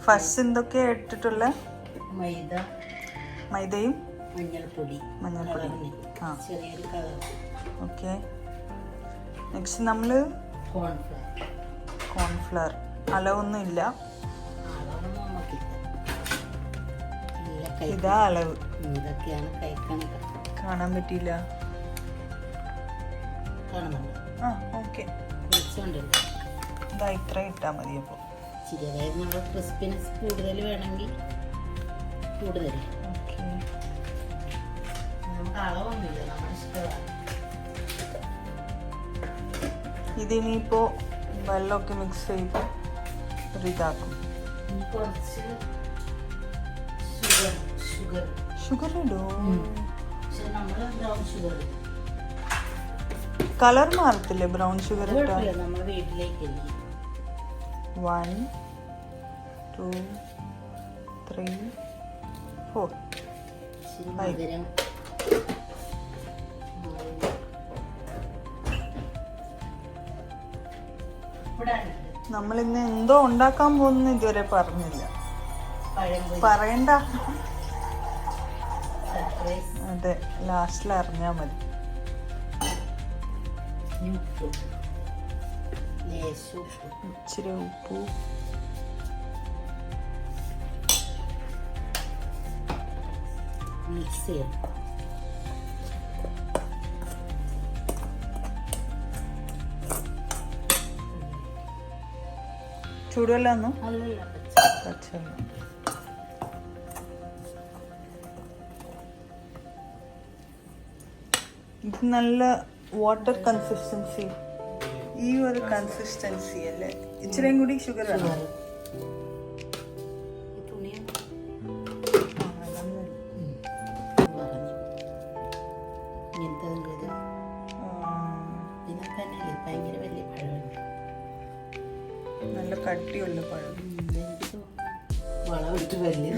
First എന്തൊക്കെയാ ഇട്ടിട്ടുള്ള? മൈദയും മഞ്ഞൾപ്പൊടി. ആ, ചെറിയൊരു കളർ. ഓക്കെ. നെക്സ്റ്റ് നമ്മൾ കോൺഫ്ലവർ. അളവൊന്നും ഇല്ല, ഇതാ അളവ്. ഇതൊക്കെയാണ് കൈക്കണക്ക്. കാണാൻ പറ്റിയില്ല. ആ, ഓക്കെ. ഇതാ ഇത്ര ഇട്ടാൽ മതി. അപ്പോൾ ഇച്ചിരി, അതായത് നമ്മൾ ക്രിസ്പിനെസ് കൂടുതൽ വേണമെങ്കിൽ കൂടുതൽ. ഓക്കെ. നമുക്ക് അളവൊന്നുമില്ല, നമ്മുടെ ഇഷ്ടമാണ്. ഇതിനിപ്പോൾ വെള്ളമൊക്കെ മിക്സ് ചെയ്ത് ഒരു ഇതാക്കും. കുറച്ച് ഷുഗർ ഇടോ? പക്ഷെ നമ്മൾ ബ്രൗൺ ഷുഗർ കളർ മാറത്തില്ലേ ബ്രൗൺ ഷുഗർ ഇട്ടാൽ? നമ്മൾ വീട്ടിലേക്ക് 1 2 3 4 മധുരം. നമ്മളിന്ന് എന്തോ ഉണ്ടാക്കാൻ പോകുന്ന ഇതുവരെ പറഞ്ഞില്ല. പറയണ്ട. അതെ, ലാസ്റ്റിൽ അറിഞ്ഞാ മതി. ഇച്ചിരി ഉപ്പു. മിക്സ് ചെയ്യാം. ചൂടുവെള്ളമൊന്നും അല്ലല്ല, പച്ചവെള്ളം. ഇത് നല്ല വാട്ടർ കൺസിസ്റ്റൻസി. ഈ ഒരു കൺസിസ്റ്റൻസി അല്ലേ? ഇച്ചിരിയും കൂടി ഷുഗർ വേണം. നല്ല കട്ടിയുള്ള പഴം. വളമിട്ട് വലിയ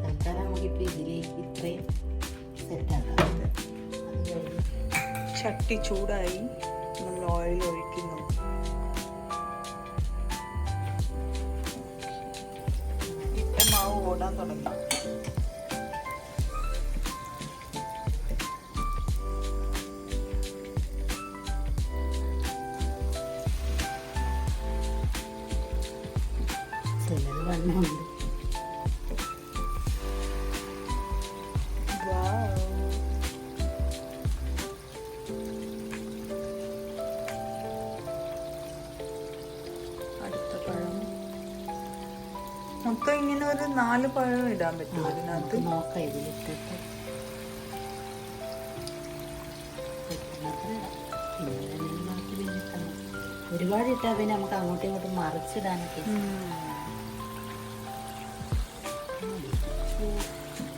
തൽക്കാലം നമുക്കിപ്പോൾ ഇതിലേക്ക് ഇത്രയും സെറ്റാക്കാം. ചട്ടി ചൂടായി, നമ്മൾ ഓയിൽ ഒഴിക്കുന്നു. ഇട്ട മാവ് ഓടാൻ തുടങ്ങി. ചിലത് വണ്ണമുണ്ട്. മൊത്തം ഇങ്ങനെ ഒരു 4 പഴം ഇടാൻ പറ്റും അതിനകത്ത്. നോക്കാം ഇതിലിട്ടിട്ട്. ഒരുപാട് ഇട്ടാൽ പിന്നെ നമുക്ക് അങ്ങോട്ടും ഇങ്ങോട്ടും മറിച്ചിടാനൊക്കെ.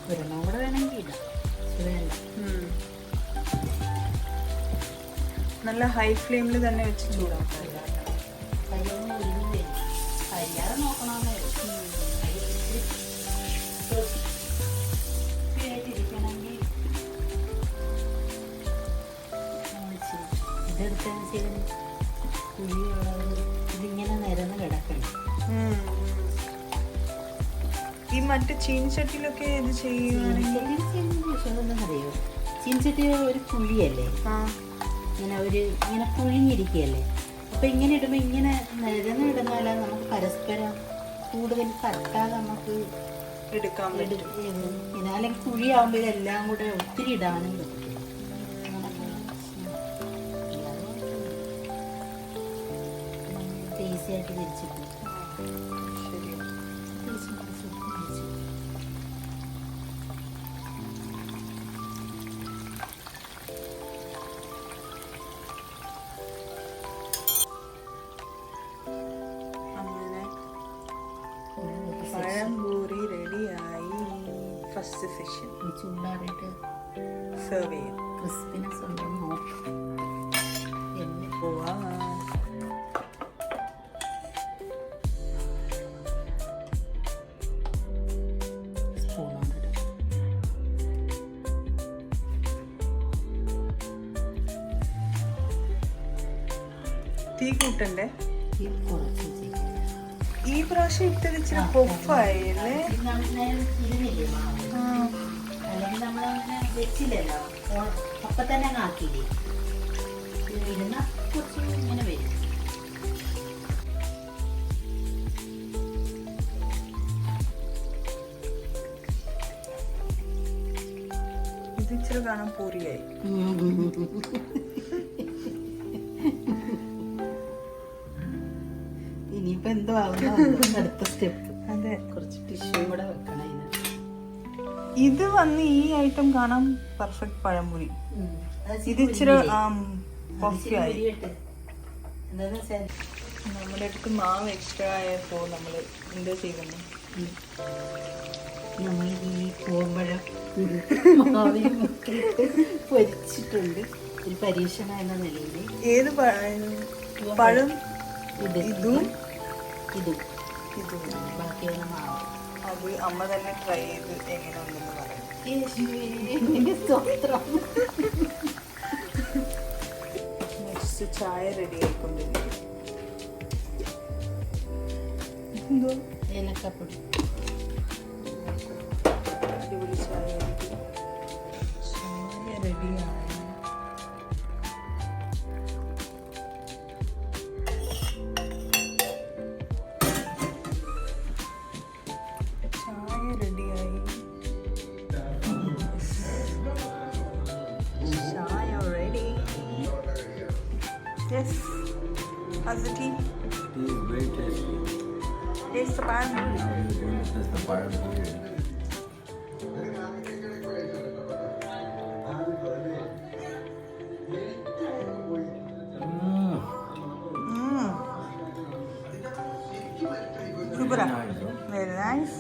ഒരെണ്ണം കൂടെ വേണമെങ്കിൽ ഇടാം. നല്ല ഹൈ ഫ്ലെയിമിൽ തന്നെ വെച്ച് ചൂടാക്കാം. കയ്യൊന്നും ഉരുങ്ങി കഴിയാതെ നോക്കണമെന്നേ. ഇരിക്കണമെങ്കിൽ ഇതെടുത്തതിന് ശരി കുഴിയുള്ളത് ഇതിങ്ങനെ നിരന്ന് കിടക്കണം. ഈ മറ്റേ ചീനിച്ചട്ടിയിലൊക്കെ ഇത് ചെയ്യുകയാണെങ്കിൽ അറിയോ, ചീനിച്ചട്ടി ഒരു കുഴിയല്ലേ, ഇങ്ങനെ കുഴിഞ്ഞിരിക്കുകയല്ലേ. അപ്പൊ ഇങ്ങനെ ഇടുമ്പോ ഇങ്ങനെ നിരന്ന് ഇടുന്നാല നമുക്ക് പരസ്പരം കൂടുതൽ തട്ടാതെ നമുക്ക് എടുക്കാൻ പറ്റും. അല്ലെങ്കിൽ കുഴിയാവുമ്പോ ഇതെല്ലാം കൂടെ ഒത്തിരി ഇടാനും പറ്റും. ഈസിയായിട്ട് തിരിച്ചിട്ട് പഴംപൂരി റെഡിയായി. ഫസ്റ്റ് സെഷൻ ചൂടാറിയിട്ട് സെർവ് ചെയ്യും. ക്രിസ്പിനെസ് ഉണ്ടോ നോക്കാം. പോവാ. തീ കൂട്ടണ്ടേ? ഇച്ചിരി കുറച്ച് വെച്ചേക്കാം. ഈ പ്രാവശ്യം ഇട്ടത് ഇച്ചിരി പൊഫായി അല്ലേ? ഇത് നമ്മൾ നേരെ ഇരുന്നില്ലേ മാവ്? ആ. അല്ലെങ്കിൽ നമ്മളങ്ങനെ വെച്ചില്ലല്ലോ, അപ്പം തന്നെ അങ്ങ് ആക്കിയില്ലേ. ഇത് ഇരുന്ന കുറച്ച് ഇങ്ങനെ വരും. ഇത് ഇച്ചിരി കാണാൻ പൂരിയായി. ഇനിയിപ്പോ എന്തോ ആവുന്ന അടുത്ത സ്റ്റെപ്പ്. അതെ, കുറച്ച് ടിഷ്യൂ കൂടെ വെക്കണം അതിനകത്ത്. ഇത് വന്ന് ഈ ഐറ്റം കാണാൻ പെർഫെക്റ്റ് പഴംപൊരി. ഇത് ഇച്ചിരി പൊഫിയായി. എന്താന്ന് വെച്ചാൽ നമ്മുടെ അടുത്ത് മാവ് എക്സ്ട്രാ ആയപ്പോ നമ്മൾ എന്താ ചെയ്യുന്നു? നമ്മൾ ഈ പൂമ്പഴം മാവിൽ മുക്കിയിട്ട് പൊരിച്ചിട്ടുണ്ട്. ഒരു പരീക്ഷണം എന്ന നിലയിൽ ഏത് പഴം? ഇതും ഇതും ബാക്കിയുള്ള മാവ് അത് അമ്മ തന്നെ ട്രൈ ചെയ്ത് എങ്ങനെയുണ്ടെന്ന് പറയും. യേശുവേ, സ്തോത്രം. നെക്സ്റ്റ് ചായ റെഡി ആയിക്കൊണ്ടിരിക്കും. എന്തോ ഏലക്കപ്പൊടി. അടിപൊളി ചായ ആയിരിക്കും. ചായ റെഡിയാണ്. ചായ റെഡിയായി. ചായ ready. Yes. How's the tea? Tea is very tasty. Taste the pan. That's the part of it. Super. Nice, huh? Very nice.